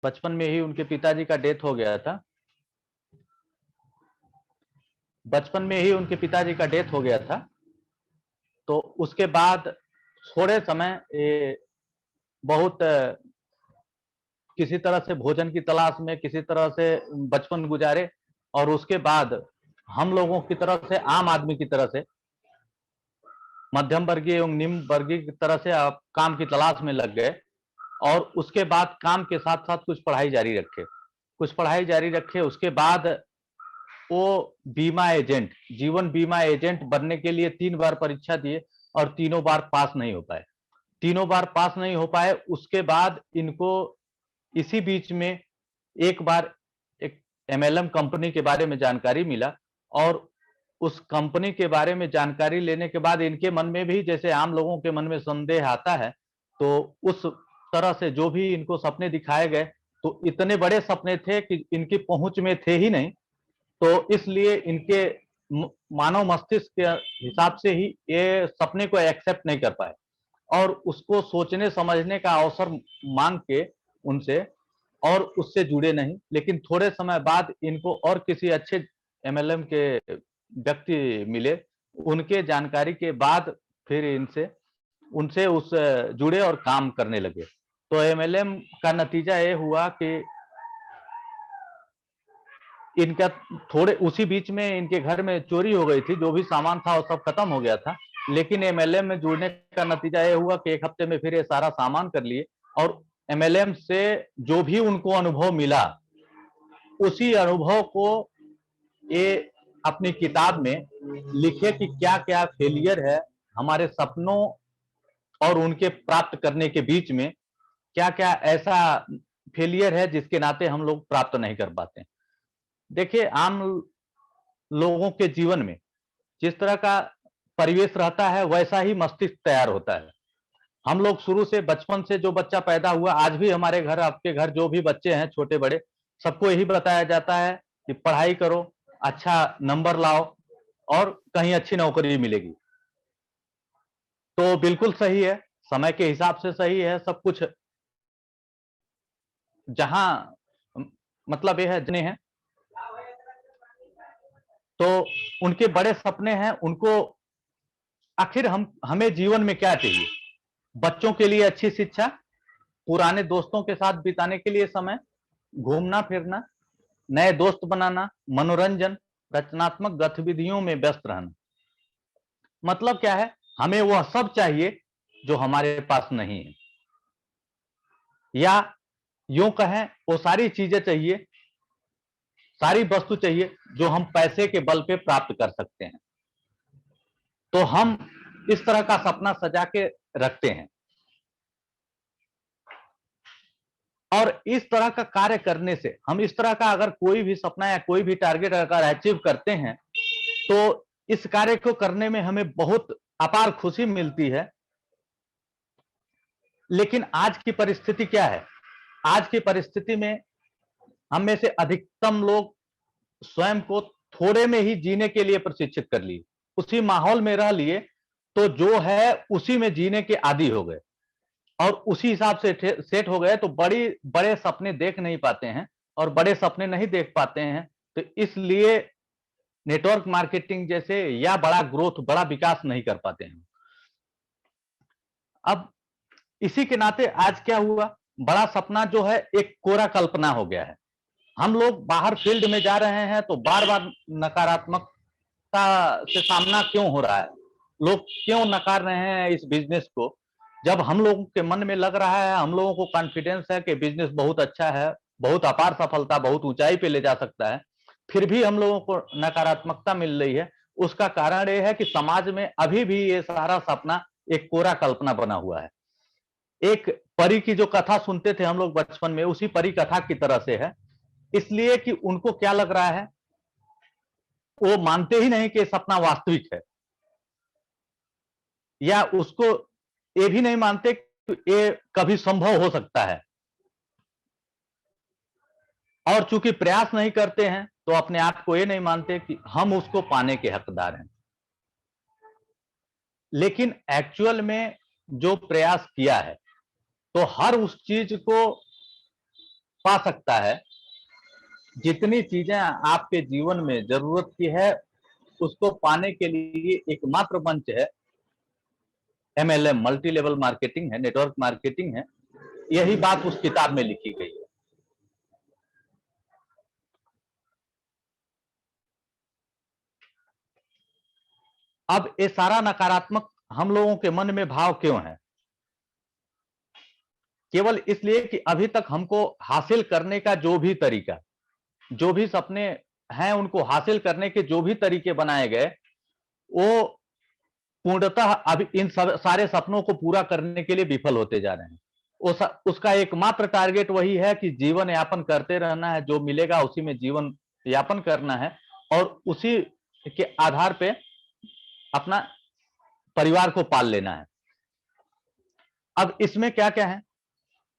बचपन में ही उनके पिताजी का डेथ हो गया था। बचपन में ही उनके पिताजी का डेथ हो गया था। तो उसके बाद थोड़े समय बहुत किसी तरह से भोजन की तलाश में किसी तरह से बचपन गुजारे, और उसके बाद हम लोगों की तरह से, आम आदमी की तरह से, मध्यम वर्गीय एवं निम्न वर्गीय की तरह से आप काम की तलाश में लग गए। और उसके बाद काम के साथ साथ कुछ पढ़ाई जारी रखे। उसके बाद वो बीमा एजेंट, जीवन बीमा एजेंट बनने के लिए 3 बार परीक्षा दिए और तीनों बार पास नहीं हो पाए। उसके बाद इनको इसी बीच में एक बार एक एमएलएम कंपनी के बारे में जानकारी मिला, और उस कंपनी के बारे में जानकारी लेने के बाद इनके मन में भी, जैसे आम लोगों के मन में संदेह आता है, तो उस तरह से जो भी इनको सपने दिखाए गए, तो इतने बड़े सपने थे कि इनकी पहुंच में थे ही नहीं। तो इसलिए इनके मानव मस्तिष्क के हिसाब से ही ये सपने को एक्सेप्ट नहीं कर पाए, और उसको सोचने समझने का अवसर मांग के उनसे, और उससे जुड़े नहीं। लेकिन थोड़े समय बाद इनको और किसी अच्छे एमएलएम के व्यक्ति मिले। उनके जानकारी के बाद फिर इनसे उनसे उस जुड़े और काम करने लगे। तो एमएलएम का नतीजा ये हुआ कि इनका थोड़े उसी बीच में इनके घर में चोरी हो गई थी, जो भी सामान था वो सब खत्म हो गया था। लेकिन एमएलएम में जुड़ने का नतीजा ये हुआ कि 1 हफ्ते में फिर ये सारा सामान कर लिए, और एमएलएम से जो भी उनको अनुभव मिला, उसी अनुभव को ये अपनी किताब में लिखे कि क्या क्या फेलियर है हमारे सपनों और उनके प्राप्त करने के बीच में, क्या क्या ऐसा फेलियर है जिसके नाते हम लोग प्राप्त नहीं कर पाते। देखिए, आम लोगों के जीवन में जिस तरह का परिवेश रहता है, वैसा ही मस्तिष्क तैयार होता है। हम लोग शुरू से, बचपन से जो बच्चा पैदा हुआ, आज भी हमारे घर, आपके घर जो भी बच्चे हैं छोटे बड़े, सबको यही बताया जाता है कि पढ़ाई करो, अच्छा नंबर लाओ, और कहीं अच्छी नौकरी मिलेगी। तो बिल्कुल सही है, समय के हिसाब से सही है सब कुछ। जहां मतलब यह है जने हैं, तो उनके बड़े सपने हैं। उनको आखिर हमें जीवन में क्या चाहिए? बच्चों के लिए अच्छी शिक्षा, पुराने दोस्तों के साथ बिताने के लिए समय, घूमना फिरना, नए दोस्त बनाना, मनोरंजन, रचनात्मक गतिविधियों में व्यस्त रहना। मतलब क्या है? हमें वह सब चाहिए जो हमारे पास नहीं है, या यूं कहें, वो सारी चीजें चाहिए, सारी वस्तु चाहिए जो हम पैसे के बल पे प्राप्त कर सकते हैं। तो हम इस तरह का सपना सजा के रखते हैं, और इस तरह का कार्य करने से, हम इस तरह का अगर कोई भी सपना या कोई भी टारगेट अगर अचीव करते हैं, तो इस कार्य को करने में हमें बहुत अपार खुशी मिलती है। लेकिन आज की परिस्थिति क्या है? आज की परिस्थिति में हम में से अधिकतम लोग स्वयं को थोड़े में ही जीने के लिए प्रशिक्षित कर लिए, उसी माहौल में रह लिए, तो जो है उसी में जीने के आदी हो गए, और उसी हिसाब से सेट हो गए। तो बड़ी बड़े सपने देख नहीं पाते हैं, और बड़े सपने नहीं देख पाते हैं, तो इसलिए नेटवर्क मार्केटिंग जैसे, या बड़ा ग्रोथ, बड़ा विकास नहीं कर पाते हैं। अब इसी के नाते आज क्या हुआ, बड़ा सपना जो है एक कोरा कल्पना हो गया है। हम लोग बाहर फील्ड में जा रहे हैं तो बार बार नकारात्मकता से सामना क्यों हो रहा है? लोग क्यों नकार रहे हैं इस बिजनेस को? जब हम लोगों के मन में लग रहा है, हम लोगों को कॉन्फिडेंस है कि बिजनेस बहुत अच्छा है, बहुत अपार सफलता, बहुत ऊंचाई पे ले जा सकता है, फिर भी हम लोगों को नकारात्मकता मिल रही है। उसका कारण यह है कि समाज में अभी भी ये सारा सपना एक कोरा कल्पना बना हुआ है। एक परी की जो कथा सुनते थे हम लोग बचपन में, उसी परी कथा की तरह से है। इसलिए कि उनको क्या लग रहा है, वो मानते ही नहीं कि सपना वास्तविक है, या उसको ये भी नहीं मानते कि ये कभी संभव हो सकता है। और चूंकि प्रयास नहीं करते हैं, तो अपने आप को ये नहीं मानते कि हम उसको पाने के हकदार हैं। लेकिन एक्चुअल में जो प्रयास किया है, तो हर उस चीज को पा सकता है, जितनी चीजें आपके जीवन में जरूरत की है, उसको पाने के लिए एकमात्र मंच है एमएलएम, मल्टी लेवल मार्केटिंग है, नेटवर्क मार्केटिंग है। यही बात उस किताब में लिखी गई है। अब ये सारा नकारात्मक हम लोगों के मन में भाव क्यों है? केवल इसलिए कि अभी तक हमको हासिल करने का जो भी तरीका, जो भी सपने हैं, उनको हासिल करने के जो भी तरीके बनाए गए, वो पूर्णतः अभी इन सारे सपनों को पूरा करने के लिए विफल होते जा रहे हैं। उसका एकमात्र टारगेट वही है कि जीवन यापन करते रहना है, जो मिलेगा उसी में जीवन यापन करना है और उसी के आधार पे अपना परिवार को पाल लेना है। अब इसमें क्या क्या है?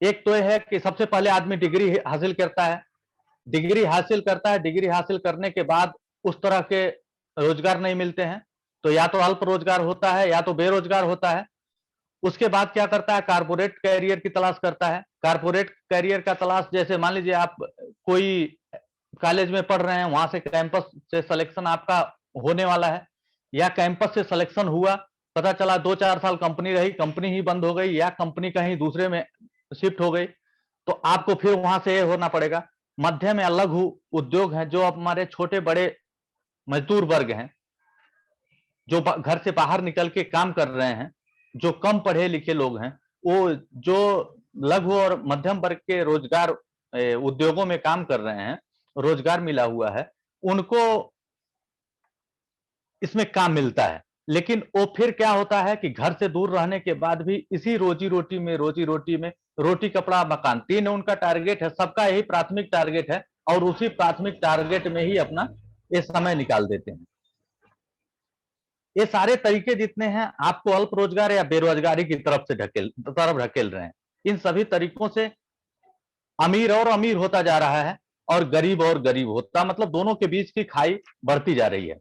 एक तो यह है कि सबसे पहले आदमी डिग्री हासिल करता है। डिग्री हासिल करने के बाद उस तरह के रोजगार नहीं मिलते हैं, तो या तो अल्प रोजगार होता है या तो बेरोजगार होता है। उसके बाद क्या करता है? कारपोरेट कैरियर की तलाश करता है। कारपोरेट कैरियर का तलाश, जैसे मान लीजिए आप कोई कॉलेज में पढ़ रहे हैं, वहां से कैंपस से सिलेक्शन आपका होने वाला है, या कैंपस से सिलेक्शन हुआ, पता चला 2-4 साल कंपनी रही, कंपनी ही बंद हो गई या कंपनी कहीं दूसरे में शिफ्ट हो गई, तो आपको फिर वहां से होना पड़ेगा। मध्यम या लघु उद्योग है, जो हमारे छोटे बड़े मजदूर वर्ग हैं, जो घर से बाहर निकल के काम कर रहे हैं, जो कम पढ़े लिखे लोग हैं, वो जो लघु और मध्यम वर्ग के रोजगार उद्योगों में काम कर रहे हैं, रोजगार मिला हुआ है, उनको इसमें काम मिलता है। लेकिन वो फिर क्या होता है कि घर से दूर रहने के बाद भी इसी रोजी रोटी में रोटी कपड़ा मकान, 3 उनका टारगेट है, सबका यही प्राथमिक टारगेट है, और उसी प्राथमिक टारगेट में ही अपना ये समय निकाल देते हैं। ये सारे तरीके जितने हैं, आपको अल्प रोजगार या बेरोजगारी की तरफ ढकेल रहे हैं। इन सभी तरीकों से अमीर और अमीर होता जा रहा है और गरीब होता, मतलब दोनों के बीच की खाई बढ़ती जा रही है।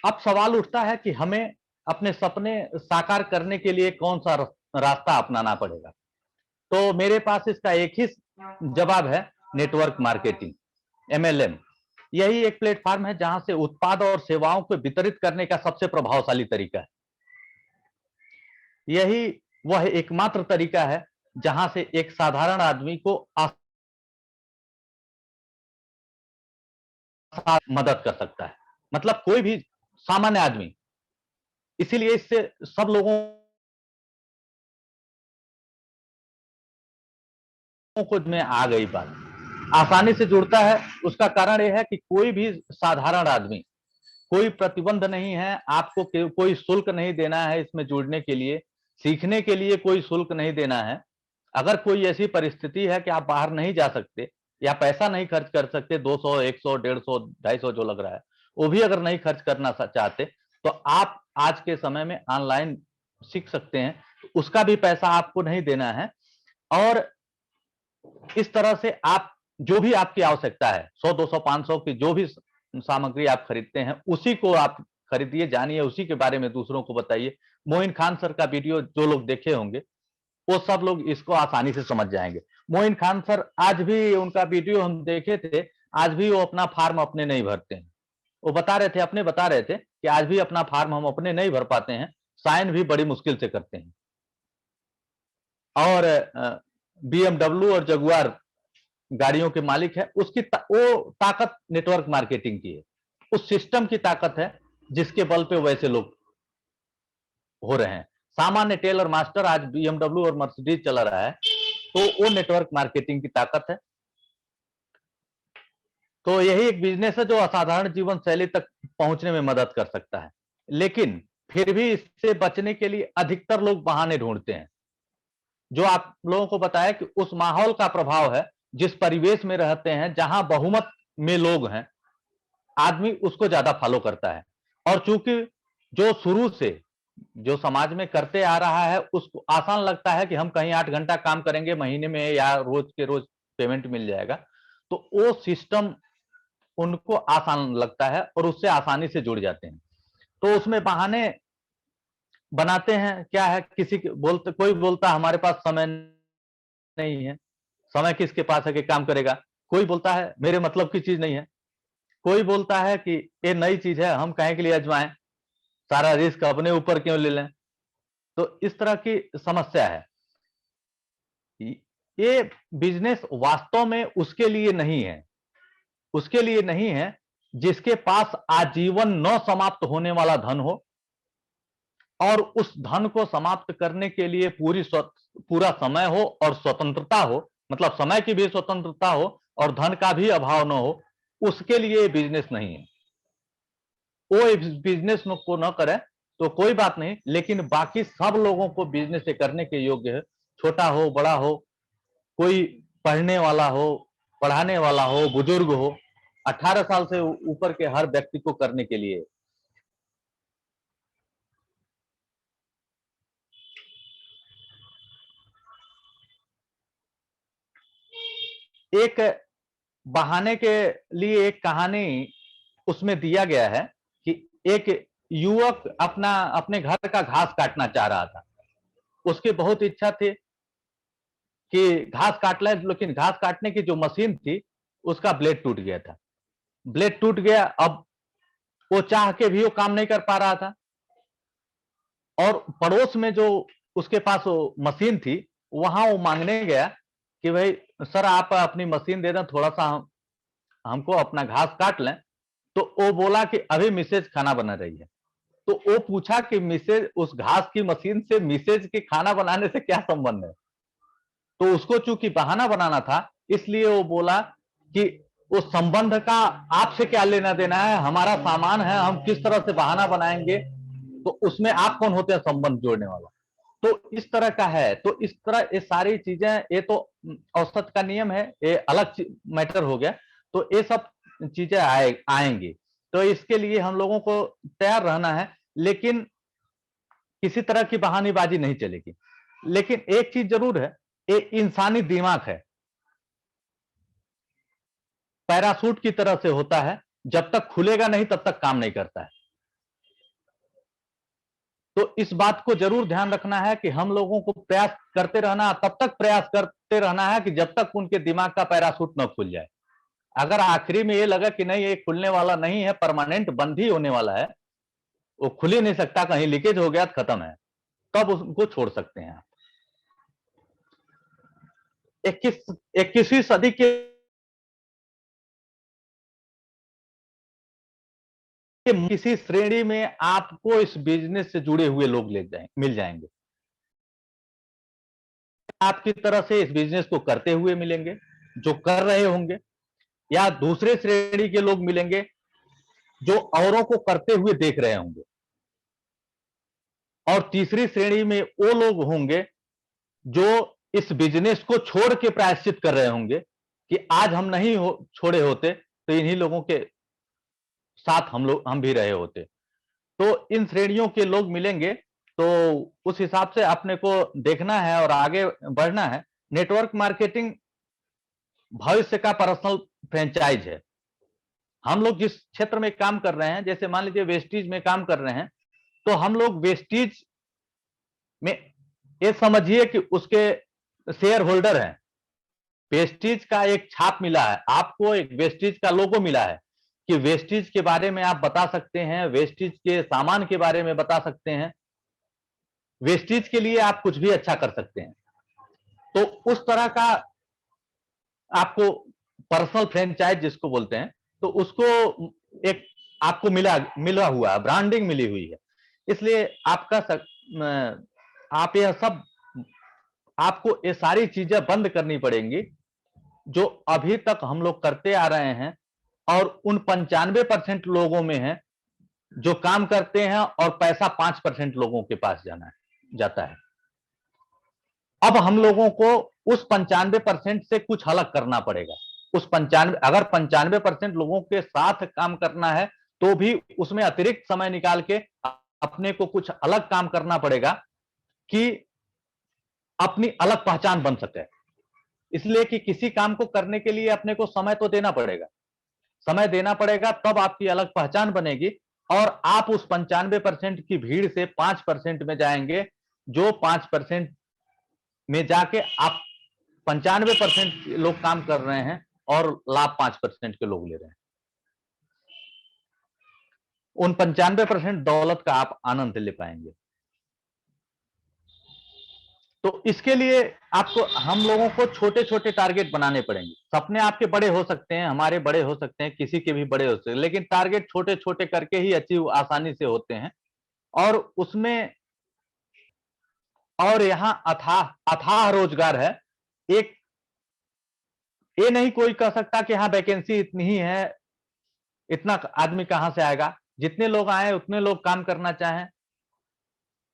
अब सवाल उठता है कि हमें अपने सपने साकार करने के लिए कौन सा रास्ता अपनाना पड़ेगा? तो मेरे पास इसका एक ही जवाब है, नेटवर्क मार्केटिंग, एमएलएम। यही एक प्लेटफॉर्म है जहां से उत्पाद और सेवाओं को वितरित करने का सबसे प्रभावशाली तरीका है। यही वह एकमात्र तरीका है जहां से एक साधारण आदमी को मदद कर सकता है, मतलब कोई भी सामान्य आदमी। इसीलिए इससे सब लोगों को में आ गई बात, आसानी से जुड़ता है। उसका कारण यह है कि कोई भी साधारण आदमी, कोई प्रतिबंध नहीं है, आपको कोई शुल्क नहीं देना है इसमें जुड़ने के लिए, सीखने के लिए कोई शुल्क नहीं देना है। अगर कोई ऐसी परिस्थिति है कि आप बाहर नहीं जा सकते या पैसा नहीं खर्च कर सकते, 200, 100, 150, 250 जो लग रहा है, वो भी अगर नहीं खर्च करना चाहते, तो आप आज के समय में ऑनलाइन सीख सकते हैं, उसका भी पैसा आपको नहीं देना है। और इस तरह से आप जो भी आपकी आवश्यकता है, 100, 200, 500 की जो भी सामग्री आप खरीदते हैं, उसी को आप खरीदिए, जानिए, उसी के बारे में दूसरों को बताइए। मोइन खान सर का वीडियो जो लोग देखे होंगे, वो सब लोग इसको आसानी से समझ जाएंगे। मोइन खान सर, आज भी उनका वीडियो हम देखे थे, आज भी वो अपना फार्म अपने नहीं भरते हैं। वो बता रहे थे कि आज भी अपना फार्म हम अपने नहीं भर पाते हैं, साइन भी बड़ी मुश्किल से करते हैं। और बीएमडब्ल्यू और जगुआर गाड़ियों के मालिक है, वो ताकत नेटवर्क मार्केटिंग की है, उस सिस्टम की ताकत है जिसके बल पे वैसे लोग हो रहे हैं। सामान्य टेलर मास्टर आज बीएमडब्ल्यू और मर्सिडीज चला रहा है, तो वो नेटवर्क मार्केटिंग की ताकत है। तो यही एक बिजनेस है जो असाधारण जीवन शैली तक पहुंचने में मदद कर सकता है। लेकिन फिर भी इससे बचने के लिए अधिकतर लोग बहाने ढूंढते हैं। जो आप लोगों को बताया कि उस माहौल का प्रभाव है, जिस परिवेश में रहते हैं, जहां बहुमत में लोग हैं, आदमी उसको ज्यादा फॉलो करता है। और चूंकि जो शुरू से जो समाज में करते आ रहा है, उसको आसान लगता है कि हम कहीं 8 घंटा काम करेंगे, महीने में या रोज के रोज पेमेंट मिल जाएगा, तो वो सिस्टम उनको आसान लगता है और उससे आसानी से जुड़ जाते हैं। तो उसमें बहाने बनाते हैं। क्या है, कोई बोलता हमारे पास समय नहीं है, समय किसके पास है कि काम करेगा। कोई बोलता है मेरे मतलब की चीज नहीं है, कोई बोलता है कि ये नई चीज है, हम काहे के लिए आजमाएं, सारा रिस्क अपने ऊपर क्यों ले लें। तो इस तरह की समस्या है। ये बिजनेस वास्तव में उसके लिए नहीं है, उसके लिए नहीं है जिसके पास आजीवन न समाप्त होने वाला धन हो और उस धन को समाप्त करने के लिए पूरा समय हो और स्वतंत्रता हो, मतलब समय की भी स्वतंत्रता हो और धन का भी अभाव न हो, उसके लिए बिजनेस नहीं है। वो इस बिजनेस को न करे तो कोई बात नहीं, लेकिन बाकी सब लोगों को बिजनेस करने के योग्य है, छोटा हो बड़ा हो, कोई पढ़ने वाला हो, पढ़ाने वाला हो, बुजुर्ग हो, 18 साल से ऊपर के हर व्यक्ति को करने के लिए। एक बहाने के लिए एक कहानी उसमें दिया गया है कि एक युवक अपने घर का घास काटना चाह रहा था। उसकी बहुत इच्छा थी कि घास काट ले, लेकिन घास काटने की जो मशीन थी उसका ब्लेड टूट गया था। ब्लेड टूट गया, अब वो चाह के भी वो काम नहीं कर पा रहा था। और पड़ोस में जो उसके पास वो मशीन थी, वहां वो मांगने गया कि भाई सर आप अपनी मशीन दे दें, थोड़ा सा हमको अपना घास काट लें। तो वो बोला कि अभी मिसेज खाना बना रही है। तो वो पूछा कि मिसेज, उस घास की मशीन से मिसेज के खाना बनाने से क्या संबंध है। तो उसको चूंकि बहाना बनाना था, इसलिए वो बोला कि उस संबंध का आपसे क्या लेना देना है, हमारा सामान है, हम किस तरह से बहाना बनाएंगे, तो उसमें आप कौन होते हैं संबंध जोड़ने वाला। तो इस तरह का है। तो इस तरह ये सारी चीजें, ये तो औसत का नियम है, ये अलग मैटर हो गया। तो ये सब चीजें आएंगी। तो इसके लिए हम लोगों को तैयार रहना है, लेकिन किसी तरह की बहानेबाजी नहीं चलेगी। लेकिन एक चीज जरूर है, ये इंसानी दिमाग है, पैरासूट की तरह से होता है, जब तक खुलेगा नहीं तब तक काम नहीं करता है। तो इस बात को जरूर ध्यान रखना है कि हम लोगों को प्रयास करते रहना, तब तक प्रयास करते रहना है कि जब तक उनके दिमाग का पैरासूट न खुल जाए। अगर आखिरी में ये लगा कि नहीं ये खुलने वाला नहीं है, परमानेंट बंद ही होने वाला है, वो खुल ही नहीं सकता, कहीं लीकेज हो गया तो खत्म है, तब उसको छोड़ सकते हैं आप। 21वीं सदी के किसी श्रेणी में आपको इस बिजनेस से जुड़े हुए लोग मिल जाएंगे। आपकी तरह से इस बिजनेस को करते हुए मिलेंगे, जो कर रहे होंगे, या दूसरे श्रेणी के लोग मिलेंगे जो औरों को करते हुए देख रहे होंगे। और तीसरी श्रेणी में वो लोग होंगे जो इस बिजनेस को छोड़ के प्रायश्चित कर रहे होंगे कि आज हम नहीं छोड़े होते तो इन्हीं लोगों के साथ हम भी रहे होते। तो इन श्रेणियों के लोग मिलेंगे, तो उस हिसाब से अपने को देखना है और आगे बढ़ना है। नेटवर्क मार्केटिंग भविष्य का पर्सनल फ्रेंचाइज है। हम लोग जिस क्षेत्र में काम कर रहे हैं, जैसे मान लीजिए वेस्टीज में काम कर रहे हैं, तो हम लोग वेस्टीज में ये समझिए कि उसके शेयर होल्डर हैं। वेस्टीज का एक छाप मिला है आपको, एक वेस्टीज का लोगो मिला है कि वेस्टीज के बारे में आप बता सकते हैं, वेस्टीज के सामान के बारे में बता सकते हैं, वेस्टीज के लिए आप कुछ भी अच्छा कर सकते हैं। तो उस तरह का आपको पर्सनल फ्रेंचाइज जिसको बोलते हैं, तो उसको एक आपको मिला हुआ ब्रांडिंग मिली हुई है। इसलिए आप यह सब, आपको ये सारी चीजें बंद करनी पड़ेंगी जो अभी तक हम लोग करते आ रहे हैं, और उन 95% लोगों में है जो काम करते हैं और पैसा 5% लोगों के पास जाता है। अब हम लोगों को उस 95% से कुछ अलग करना पड़ेगा। अगर 95% लोगों के साथ काम करना है तो भी उसमें अतिरिक्त समय निकाल के अपने को कुछ अलग काम करना पड़ेगा कि अपनी अलग पहचान बन सके। इसलिए कि किसी काम को करने के लिए अपने को समय तो देना पड़ेगा, समय देना पड़ेगा, तब आपकी अलग पहचान बनेगी और आप उस 95% की भीड़ से 5% में जाएंगे, जो 5% में जाके आप 95% लोग काम कर रहे हैं और लाभ 5% के लोग ले रहे हैं। उन 95% दौलत का आप आनंद ले पाएंगे। तो इसके लिए आपको, हम लोगों को छोटे छोटे टारगेट बनाने पड़ेंगे। सपने आपके बड़े हो सकते हैं, हमारे बड़े हो सकते हैं, किसी के भी बड़े हो सकते हैं, लेकिन टारगेट छोटे छोटे करके ही अचीव आसानी से होते हैं। और उसमें, और यहाँ अथाह अथाह रोजगार है। एक ये नहीं कोई कह सकता कि हाँ वैकेंसी इतनी ही है, इतना आदमी कहां से आएगा। जितने लोग आए उतने लोग काम करना चाहें,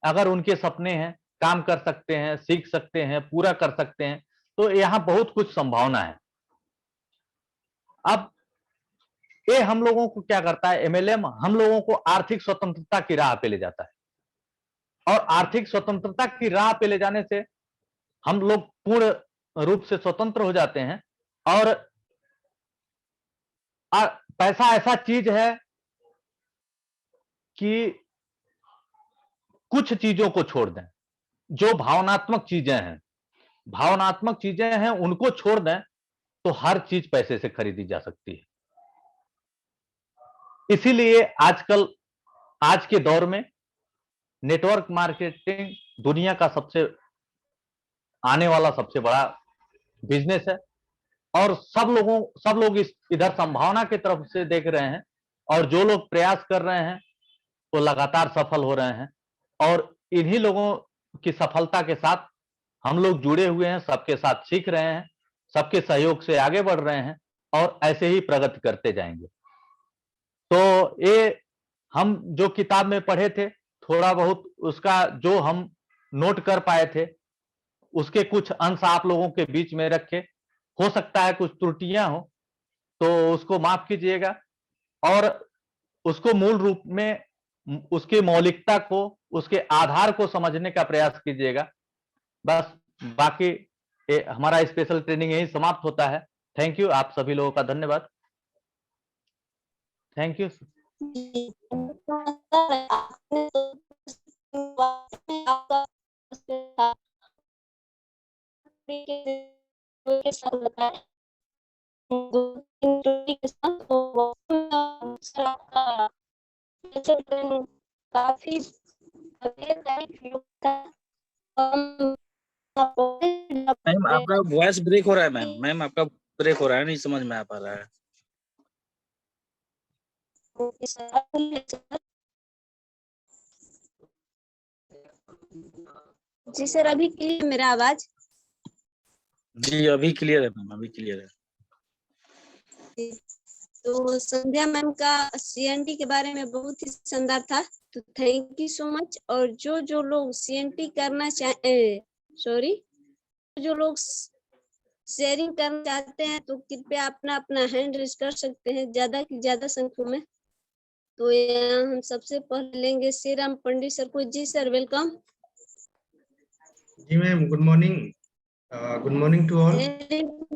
अगर उनके सपने हैं, काम कर सकते हैं, सीख सकते हैं, पूरा कर सकते हैं, तो यहाँ बहुत कुछ संभावना है। अब ये हम लोगों को क्या करता है, एमएलएम हम लोगों को आर्थिक स्वतंत्रता की राह पे ले जाता है। और आर्थिक स्वतंत्रता की राह पे ले जाने से हम लोग पूर्ण रूप से स्वतंत्र हो जाते हैं। और पैसा ऐसा चीज है कि कुछ चीजों को छोड़ दें, जो भावनात्मक चीजें हैं, भावनात्मक चीजें हैं उनको छोड़ दें तो हर चीज पैसे से खरीदी जा सकती है। इसीलिए आजकल, आज के दौर में नेटवर्क मार्केटिंग दुनिया का सबसे आने वाला सबसे बड़ा बिजनेस है। और सब लोग इस इधर संभावना की तरफ से देख रहे हैं, और जो लोग प्रयास कर रहे हैं वो लगातार सफल हो रहे हैं। और इन्हीं लोगों की सफलता के साथ हम लोग जुड़े हुए हैं, सबके साथ सीख रहे हैं, सबके सहयोग से आगे बढ़ रहे हैं और ऐसे ही प्रगति करते जाएंगे। तो ये हम जो किताब में पढ़े थे, थोड़ा बहुत उसका जो हम नोट कर पाए थे, उसके कुछ अंश आप लोगों के बीच में रखे। हो सकता है कुछ त्रुटियां हो तो उसको माफ कीजिएगा, और उसको मूल रूप में उसकी मौलिकता को, उसके आधार को समझने का प्रयास कीजिएगा। बस, बाकी हमारा स्पेशल ट्रेनिंग यही समाप्त होता है। थैंक यू, आप सभी लोगों का धन्यवाद। Thank you. काफी मैम आपका वॉइस ब्रेक हो रहा है। मैम आपका ब्रेक हो रहा है, नहीं समझ में आ पा रहा है। जी सर, अभी क्लियर मेरा आवाज? जी अभी क्लियर है मैम, अभी क्लियर है। तो संध्या मैम का सीएनटी के बारे में बहुत ही शानदार था, तो थैंक यू सो मच। और जो लोग सीएनटी करना जो लोग शेयरिंग करना चाहते हैं तो कृपया अपना हैंड रेज कर सकते हैं, ज्यादा की ज्यादा संख्या में। तो यहाँ हम सबसे पहले लेंगे श्रीराम पंडित सर को। जी सर, वेलकम। जी ma'am, good morning to all.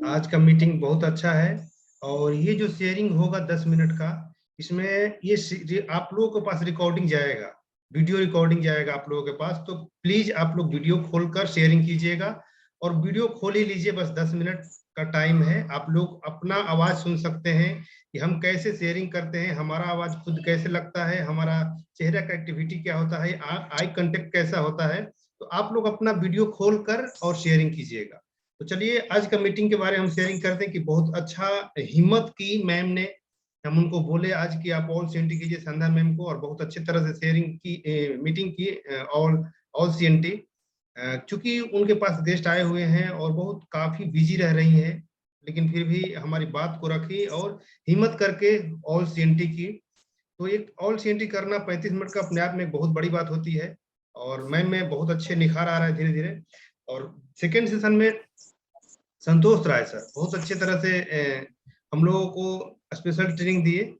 आज का मीटिंग बहुत अच्छा है, और ये जो शेयरिंग होगा 10 मिनट का, इसमें ये आप लोगों के पास रिकॉर्डिंग जाएगा, वीडियो रिकॉर्डिंग जाएगा आप लोगों के पास। तो प्लीज आप लोग वीडियो खोलकर शेयरिंग कीजिएगा, और वीडियो खोल ही लीजिए। बस 10 मिनट का टाइम है, आप लोग अपना आवाज सुन सकते हैं कि हम कैसे शेयरिंग करते हैं, हमारा आवाज खुद कैसे लगता है, हमारा चेहरा का एक्टिविटी क्या होता है, आई कांटेक्ट कैसा होता है। तो आप लोग अपना वीडियो खोलकर और शेयरिंग कीजिएगा। तो चलिए आज का मीटिंग के बारे में हम शेयरिंग करते हैं कि बहुत अच्छा हिम्मत की मैम ने। हम उनको बोले आज की आप ऑल सीएनटी कीजिए संध्या मैम को, और बहुत अच्छी तरह से शेयरिंग की, मीटिंग की ऑल सीएनटी। चूंकि उनके पास गेस्ट आए हुए हैं और बहुत काफी बिजी रह रही हैं, लेकिन फिर भी हमारी बात को रखी और हिम्मत करके ऑल सीएनटी की। तो एक ऑल सीएनटी करना 35 मिनट का अपने आप में बहुत बड़ी बात होती है, और मैम में बहुत अच्छे निखार आ रहा है धीरे धीरे। और सेकेंड सेशन में संतोष राय सर बहुत अच्छे तरह से हम लोगों को स्पेशल ट्रेनिंग दिए।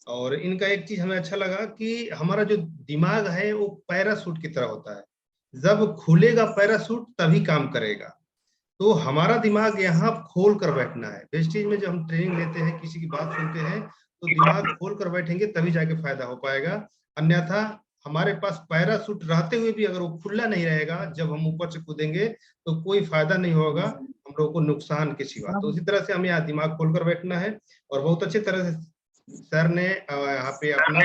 और इनका एक चीज हमें अच्छा लगा कि हमारा जो दिमाग है वो पैराशूट की तरह होता है, जब खुलेगा पैराशूट तभी काम करेगा। तो हमारा दिमाग यहाँ खोल कर बैठना है। वेस्टेज में जब हम ट्रेनिंग लेते हैं, किसी की बात सुनते हैं, तो दिमाग खोल कर बैठेंगे तभी जाके फायदा हो पाएगा, अन्यथा हमारे पास पैराशूट रहते हुए भी अगर वो खुला नहीं रहेगा, जब हम ऊपर से कूदेंगे तो कोई फायदा नहीं होगा हम लोगों को, नुकसान के सिवा। तो उसी तरह से हमें यहाँ दिमाग खोलकर बैठना है। और बहुत अच्छे तरह से सर ने यहाँ पे अपना,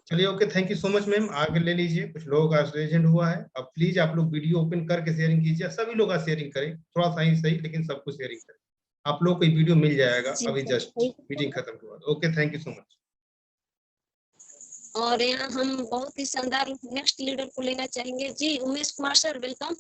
चलिए okay, thank you so much ma'am. आगे ले लीजिए, कुछ लोगों का रेजेंट हुआ है। अब प्लीज आप लोग वीडियो ओपन करके शेयरिंग कीजिए, सभी लोग शेयरिंग करें, थोड़ा सा ही सही लेकिन सबको शेयरिंग करें। आप लोग को वीडियो मिल जाएगा जी अभी सर, जस्ट मीटिंग खत्म के बाद। Okay, thank you so much. और यहाँ हम बहुत ही शानदार नेक्स्ट लीडर को लेना चाहेंगे जी, Umesh Kumar sir, welcome.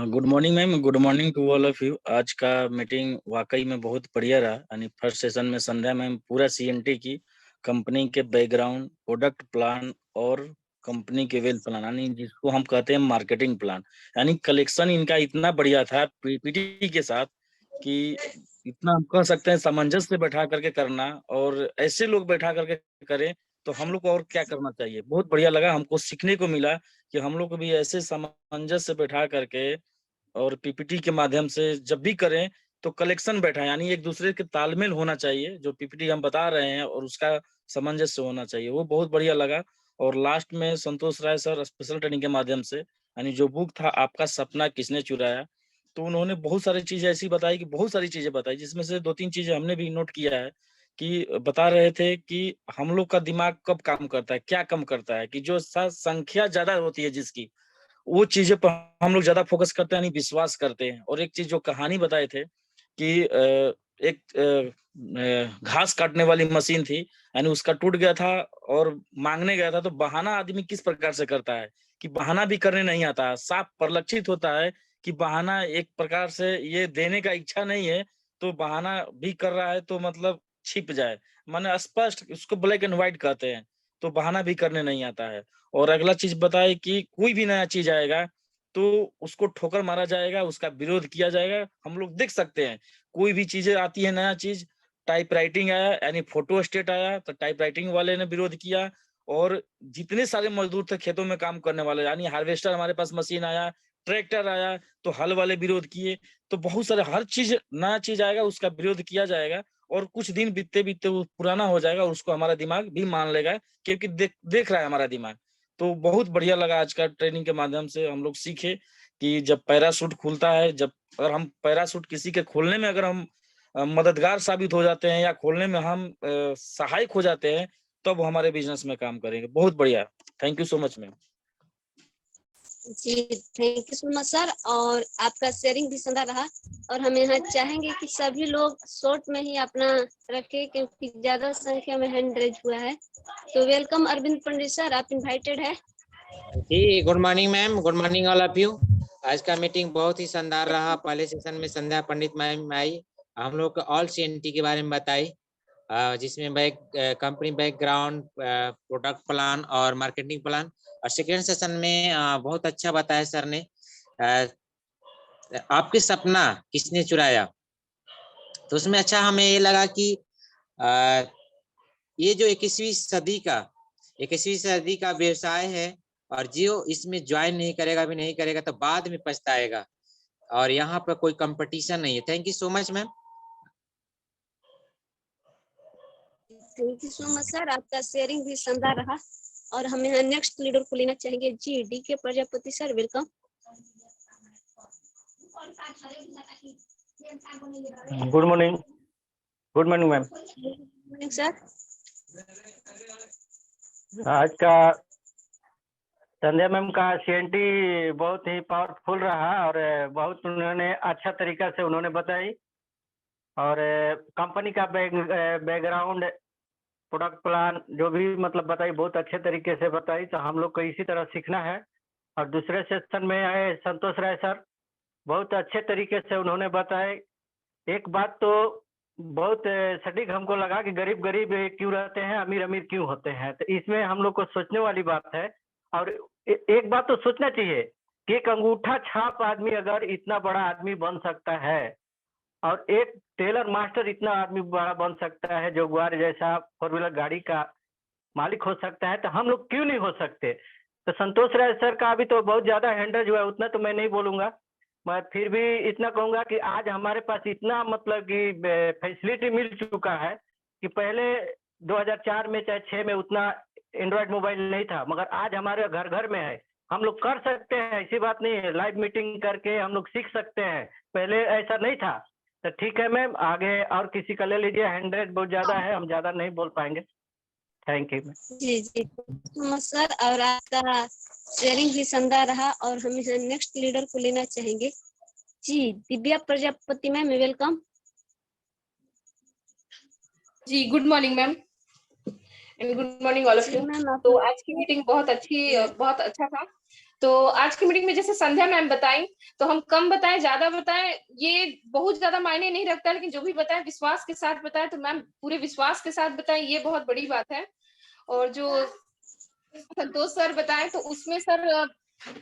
Good morning ma'am, good morning to all of you. आज का मीटिंग वाकई में बहुत बढ़िया रहा। यानी फर्स्ट सेशन में संध्या मैम पूरा CNT की कंपनी के बैकग्राउंड, प्रोडक्ट प्लान और कंपनी के वेल प्लान, यानी जिसको हम कहते हैं मार्केटिंग प्लान, यानी कलेक्शन इनका इतना बढ़िया था PPT के साथ कि इतना हम कह सकते हैं सामंजस्य से बैठा करके करना, और ऐसे लोग बैठा करके करें तो हम लोग को और क्या करना चाहिए। बहुत बढ़िया लगा, हमको सीखने को मिला कि हम लोग को भी ऐसे सामंजस्य से बैठा करके और PPT के माध्यम से जब भी करें तो कलेक्शन बैठा, यानी एक दूसरे के तालमेल होना चाहिए, जो PPT हम बता रहे हैं और उसका सामंजस्य होना चाहिए, वो बहुत बढ़िया लगा। और लास्ट में संतोष राय सर स्पेशल ट्रेनिंग के माध्यम से, यानी जो बुक था आपका सपना किसने चुराया, तो उन्होंने बहुत सारी चीजें ऐसी बताई कि बहुत सारी चीजें बताई, जिसमें से 2-3 चीजें हमने भी नोट किया है कि बता रहे थे कि हम लोग का दिमाग कब काम करता है, क्या कम करता है, कि जो संख्या ज्यादा होती है जिसकी, वो चीजें पर हम लोग ज्यादा फोकस करते हैं, यानी विश्वास करते हैं। और एक चीज जो कहानी बताए थे कि एक घास काटने वाली मशीन थी, यानी उसका टूट गया था और मांगने गया था, तो बहाना आदमी किस प्रकार से करता है कि बहाना भी करने नहीं आता, साफ परिलक्षित होता है कि बहाना एक प्रकार से ये देने का इच्छा नहीं है, तो बहाना भी कर रहा है, तो मतलब छिप जाए, माने स्पष्ट, उसको ब्लैक एंड व्हाइट कहते हैं, तो बहाना भी करने नहीं आता है। और अगला चीज बताए कि कोई भी नया चीज आएगा तो उसको ठोकर मारा जाएगा, उसका विरोध किया जाएगा। हम लोग देख सकते हैं कोई भी चीजें आती है नया चीज, टाइपराइटिंग आया यानी फोटो स्टेट आया तो टाइपराइटिंग वाले ने विरोध किया, और जितने सारे मजदूर थे खेतों में काम करने वाले, यानी हार्वेस्टर हमारे पास मशीन आया, ट्रैक्टर आया तो हल वाले विरोध किए, तो बहुत सारे हर चीज नया चीज आएगा उसका विरोध किया जाएगा, और कुछ दिन बीतते बीतते वो पुराना हो जाएगा और उसको हमारा दिमाग भी मान लेगा, क्योंकि देख रहा है हमारा दिमाग। तो बहुत बढ़िया लगा आज का ट्रेनिंग के माध्यम से हम लोग सीखे कि जब पैराशूट खुलता है, जब अगर हम पैराशूट किसी के खोलने में अगर हम मददगार साबित हो जाते हैं या खोलने में हम सहायक हो जाते हैं, तब वो हमारे बिजनेस में काम करेंगे। बहुत बढ़िया, thank you so much ma'am. जी thank you so much sir, और आपका शेयरिंग भी शानदार रहा। और हम यहाँ चाहेंगे कि सभी लोग शॉर्ट में ही अपना रखें, क्योंकि ज्यादा संख्या में हैंड रेज हुआ है। तो वेलकम अरविंद पंडित सर, आप इनवाइटेड है। जी good morning ma'am, good morning all of you. आज का मीटिंग बहुत ही शानदार रहा। पहले सेशन में संध्या पंडित मैम आई, हम लोग को ऑल CNT के बारे में बताई, जिसमें कंपनी बैकग्राउंड, प्रोडक्ट प्लान और मार्केटिंग प्लान। और सेकेंड सेशन में बहुत अच्छा बताया सर ने, आपके सपना किसने चुराया। तो उसमें अच्छा हमें ये लगा कि ये जो 21वीं सदी का व्यवसाय है, और जो इसमें ज्वाइन नहीं करेगा भी नहीं करेगा तो बाद में पछताएगा, और यहाँ पर कोई कंपटीशन नहीं है। Thank you so much ma'am. Thank you so much sir, आपका शेयरिंग भी शानदार रहा। और हम यहाँ नेक्स्ट लीडर को लेना चाहेंगे जी, DK Prajapati sir, welcome. Good morning ma'am. Morning sir. आज का संध्या मैम का CNT बहुत ही पावरफुल रहा और बहुत उन्होंने अच्छा तरीका से उन्होंने बताई, और कंपनी का बैकग्राउंड, प्रोडक्ट प्लान जो भी मतलब बताई, बहुत अच्छे तरीके से बताई। तो हम लोग को इसी तरह सीखना है। और दूसरे सेक्शन में आए संतोष राय सर, बहुत अच्छे तरीके से उन्होंने बताए। एक बात तो बहुत सटीक हमको लगा कि गरीब गरीब क्यों रहते हैं, अमीर अमीर क्यों होते हैं। तो इसमें हम लोग को सोचने वाली बात है। और एक बात तो सोचना चाहिए कि एक अंगूठा छाप आदमी अगर इतना बड़ा आदमी बन सकता है, और एक टेलर मास्टर इतना आदमी बड़ा बन सकता है, जो गुआर जैसा 4 व्हीलर गाड़ी का मालिक हो सकता है, तो हम लोग क्यों नहीं हो सकते। तो संतोष राय सर का अभी तो बहुत ज्यादा हैंडल जो है उतना तो मैं नहीं बोलूंगा, मैं फिर भी इतना कहूंगा कि आज हमारे पास इतना मतलब कि फैसिलिटी मिल चुका है कि पहले 2004 में चाहे 6 में उतना एंड्रॉयड मोबाइल नहीं था, मगर आज हमारे घर घर में है। हम लोग कर सकते हैं, ऐसी बात नहीं है, लाइव मीटिंग करके हम लोग सीख सकते हैं, पहले ऐसा नहीं था। तो ठीक है मैम, आगे और किसी का ले लीजिए, 100 बहुत ज्यादा है, हम ज्यादा नहीं बोल पाएंगे। Thank you. जी जी सर, और आपका शेयरिंग भी शानदार रहा। और हम यहाँ नेक्स्ट लीडर को लेना चाहेंगे। जी दिव्या प्रजापति मैम, वेलकम। जी good morning ma'am and good morning all of you. Ma'am तो आज की मीटिंग बहुत अच्छा था। तो आज की मीटिंग में जैसे संध्या मैम बताई, तो हम कम बताएं ज्यादा बताएं ये बहुत ज्यादा मायने नहीं रखता, लेकिन जो भी बताएं विश्वास के साथ बताएं। तो मैम पूरे विश्वास के साथ बताएं, ये बहुत बड़ी बात है। और जो संतोष सर बताएं, तो उसमें सर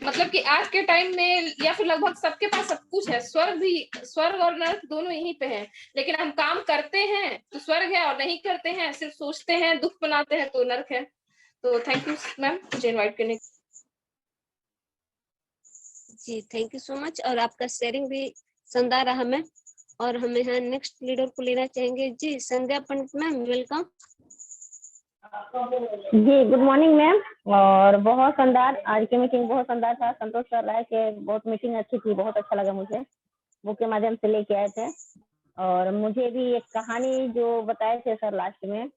मतलब कि आज के टाइम में या फिर लगभग सबके पास सब कुछ है, स्वर्ग और नर्क दोनों यहीं पे है, लेकिन हम काम करते हैं तो स्वर्ग है और नहीं करते हैं, सिर्फ सोचते हैं, दुख बनाते हैं तो नर्क है। तो थैंक यू मैम मुझे इनवाइट करने। जी थैंक यू सो मच, और आपका शेयरिंग भी शानदार रहा मैम। और हम यहाँ नेक्स्ट लीडर को लेना चाहेंगे। जी संध्या पंडित मैम, वेलकम। जी गुड मॉर्निंग मैम। और बहुत शानदार, आज की मीटिंग बहुत शानदार था। संतोष सर लाए के बहुत मीटिंग अच्छी थी, बहुत अच्छा लगा मुझे, बुक के माध्यम से लेके आए थे। और मुझे भी एक कहानी जो बताए थे सर लास्ट में,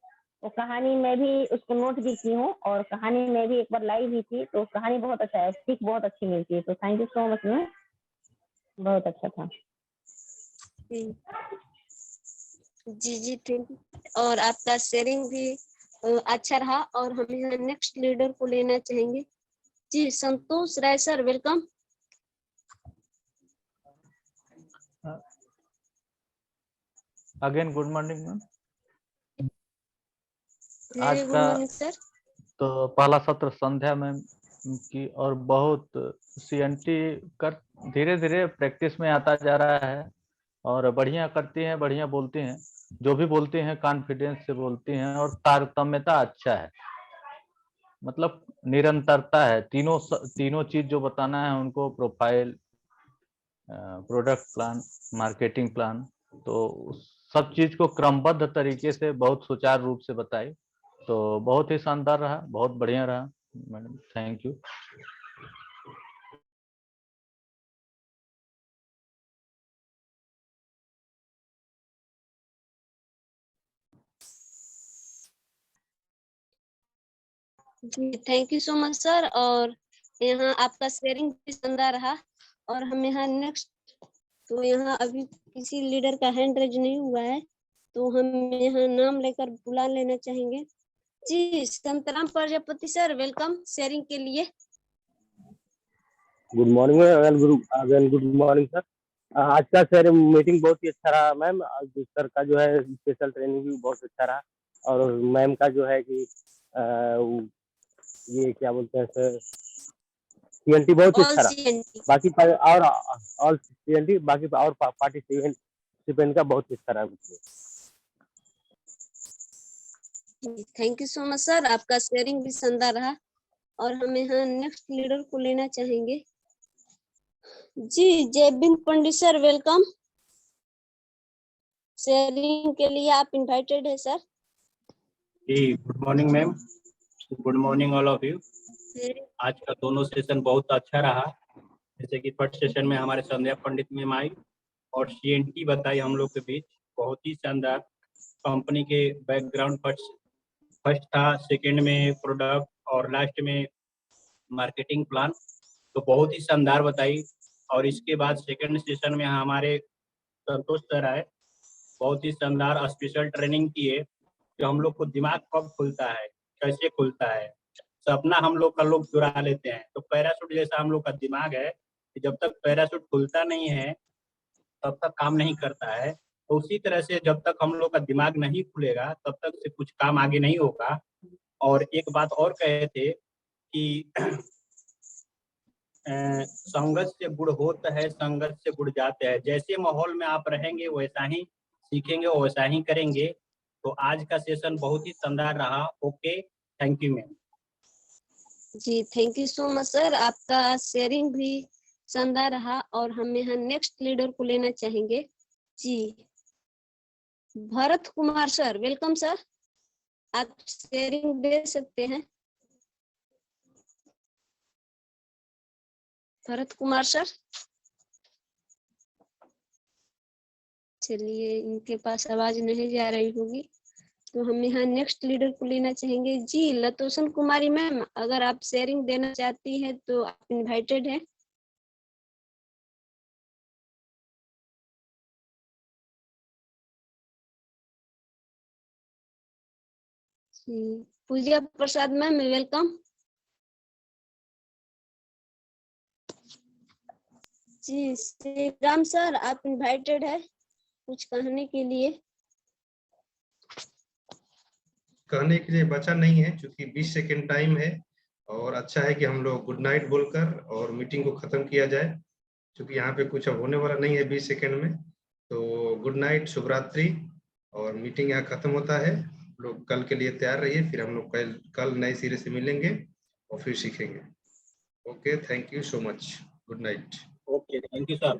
वो कहानी मैं भी उसको नोट भी की हूँ, और कहानी में भी एक बार लाई भी थी, तो कहानी बहुत अच्छा है, सीख बहुत अच्छी मिलती है। तो thank you so much ma'am, बहुत अच्छा था। जी जी थैंक यू, और आपका शेयरिंग भी अच्छा रहा। और हम यहाँ नेक्स्ट लीडर को लेना चाहेंगे। जी Santosh Rai sir, welcome. Again good morning ma'am. आज वेरी गुड का मॉर्निंग सर। तो पहला सत्र संध्या मैम की, और बहुत सीएनटी कर धीरे धीरे प्रैक्टिस में आता जा रहा है, और बढ़िया करती हैं, बढ़िया बोलती हैं, जो भी बोलती हैं कॉन्फिडेंस से बोलती हैं, और तारतम्यता अच्छा है, मतलब निरंतरता है। तीनों चीज जो बताना है उनको, profile, product plan, marketing plan, तो सब चीज को क्रमबद्ध तरीके से बहुत सुचारू रूप से बताई। तो बहुत ही शानदार रहा, बहुत बढ़िया रहा मैडम, थैंक यू। जी thank you so much sir, और यहाँ आपका शेयरिंग भी शानदार रहा। और हम यहाँ नेक्स्ट, तो यहाँ अभी किसी लीडर का हैंड रेज नहीं हुआ है, तो हम यहाँ नाम लेकर बुला लेना चाहेंगे। जी Santram Prajapati sir, welcome sharing के लिए। Good morning again good morning sir. आज का सर मीटिंग बहुत ही अच्छा रहा मैम। आज सर का जो है स्पेशल ट्रेनिंग भी बहुत अच्छा रहा, और मैम का जो है कि ये क्या बोलते हैं सर, सीएनटी बहुत ही अच्छा रहा। बाकी और ऑल सीएनटी, बाकी और पार्टिसिपेंट का बहुत ही अच्छा रहा। Thank you so much sir, आपका शेयरिंग भी शानदार रहा। और हम यहाँ नेक्स्ट लीडर को लेना चाहेंगे। जी Jaybind Pandit sir, welcome sharing के लिए, आप इनवाइटेड है सर। जी good morning ma'am, good morning all of you. आज का दोनों सेशन बहुत अच्छा रहा। जैसे कि फर्स्ट सेशन में हमारे संध्या पंडित मैम आई और सीएनटी बताई हम लोग के बीच, बहुत ही शानदार। कंपनी के बैकग्राउंड फर्स्ट था, सेकंड में प्रोडक्ट, और लास्ट में मार्केटिंग प्लान, तो बहुत ही शानदार बताई। और इसके बाद सेकंड सेशन में हमारे संतोष सर आए, बहुत ही शानदार स्पेशल ट्रेनिंग किए कि हम लोग को दिमाग कब खुलता है, कैसे खुलता है, सपना हम लोग का लोग चुरा लेते हैं। तो पैराशूट जैसा हम लोग का दिमाग है कि जब तक पैराशूट खुलता नहीं है तब तक काम नहीं करता है। तो उसी तरह से जब तक हम लोग का दिमाग नहीं खुलेगा तब तक से कुछ काम आगे नहीं होगा। और एक बात और कहे थे कि संगत से गुड़ होता है, संगत से गुड़ जाते हैं। जैसे माहौल में आप रहेंगे वैसा ही सीखेंगे, वैसा ही करेंगे। तो आज का सेशन बहुत ही शानदार रहा। Okay, thank you ma'am. जी thank you so much sir, आपका शेयरिंग भी शानदार रहा। और हम यहाँ नेक्स्ट लीडर को लेना चाहेंगे। जी Bharat Kumar sir, welcome sir. आप शेयरिंग दे सकते हैं। भरत कुमार सर, चलिए इनके पास आवाज नहीं जा रही होगी, तो हम यहाँ नेक्स्ट लीडर को लेना चाहेंगे जी। लतोसन कुमारी मैम, अगर आप शेयरिंग देना चाहती हैं तो आप इनवाइटेड हैं। पूजा प्रसाद मैम, वेलकम जी। श्री राम सर, आप इनवाइटेड है कुछ कहने के लिए। कहने के लिए बचा नहीं है, क्योंकि 20 सेकेंड टाइम है और अच्छा है कि हम लोग गुड नाइट बोलकर और मीटिंग को खत्म किया जाए, क्योंकि यहाँ पे कुछ अब होने वाला नहीं है 20 सेकेंड में। तो गुड नाइट, शुभ रात्रि, और मीटिंग यहाँ खत्म होता है। लोग कल के लिए तैयार रहिए, फिर हम लोग कल नए सिरे से मिलेंगे और फिर सीखेंगे। Okay, thank you so much, good night. Okay, thank you sir.